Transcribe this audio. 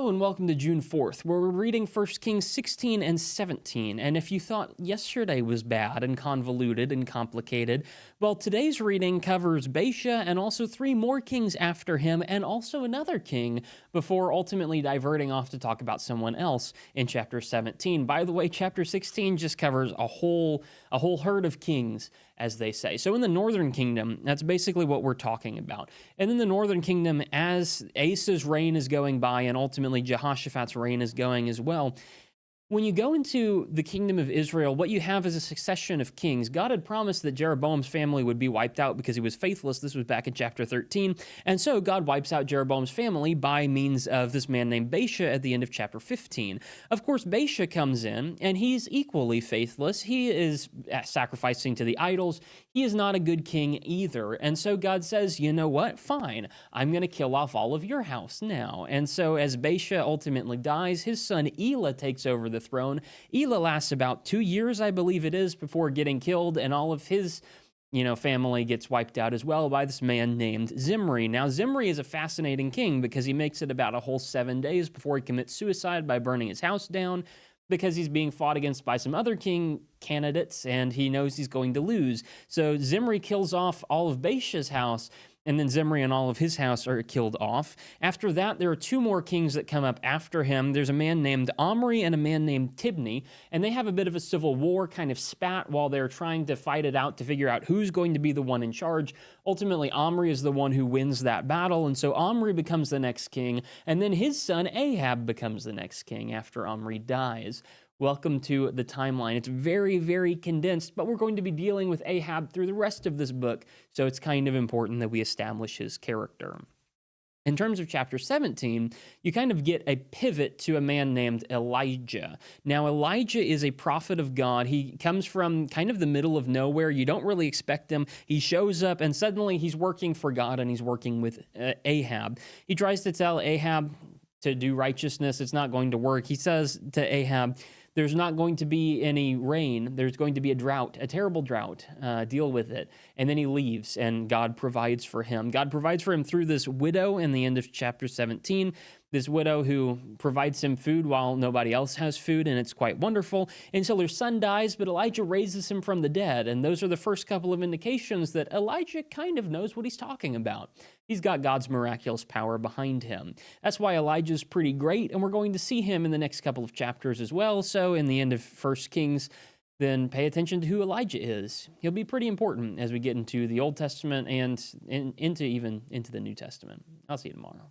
Hello and welcome to June 4th, where we're reading 1 Kings 16 and 17. And if you thought yesterday was bad and convoluted and complicated, well, today's reading covers Baasha and also three more kings after him and also another king before ultimately diverting off to talk about someone else in chapter 17. By the way, chapter 16 just covers a whole herd of kings, as they say. So in the northern kingdom, that's basically what we're talking about. And in the northern kingdom, as Asa's reign is going by and ultimately Jehoshaphat's reign is going as well, when you go into the kingdom of Israel, what you have is a succession of kings. God had promised that Jeroboam's family would be wiped out because he was faithless. This was back in chapter 13. And so God wipes out Jeroboam's family by means of this man named Baasha at the end of chapter 15. Of course, Baasha comes in, and he's equally faithless. He is sacrificing to the idols. He is not a good king either. And so God says, you know what? Fine. I'm going to kill off all of your house now. And so as Baasha ultimately dies, his son Elah takes over the throne. Elah lasts about 2 years, I believe it is, before getting killed, and all of his family gets wiped out as well by this man named Zimri. Now, Zimri is a fascinating king because he makes it about a whole 7 days before he commits suicide by burning his house down, because he's being fought against by some other king candidates, and he knows he's going to lose. So Zimri kills off all of Baasha's house, and then Zimri and all of his house are killed off. After that, there are two more kings that come up after him. There's a man named Omri and a man named Tibni, and they have a bit of a civil war kind of spat while they're trying to fight it out to figure out who's going to be the one in charge. Ultimately, Omri is the one who wins that battle, and so Omri becomes the next king, and then his son Ahab becomes the next king after Omri dies. Welcome to the timeline. It's very, very condensed, but we're going to be dealing with Ahab through the rest of this book, so it's kind of important that we establish his character. In terms of chapter 17, you kind of get a pivot to a man named Elijah. Now, Elijah is a prophet of God. He comes from kind of the middle of nowhere. You don't really expect him. He shows up, and suddenly he's working for God, and he's working with Ahab. He tries to tell Ahab to do righteousness. It's not going to work. He says to Ahab, there's not going to be any rain. There's going to be a drought, a terrible drought. Deal with it. And then he leaves, and God provides for him. God provides for him through this widow in the end of chapter 17, this widow who provides him food while nobody else has food, and it's quite wonderful. Until her son dies, but Elijah raises him from the dead. And those are the first couple of indications that Elijah kind of knows what he's talking about. He's got God's miraculous power behind him. That's why Elijah's pretty great, and we're going to see him in the next couple of chapters as well. So in the end of 1 Kings, then pay attention to who Elijah is. He'll be pretty important as we get into the Old Testament and into the New Testament. I'll see you tomorrow.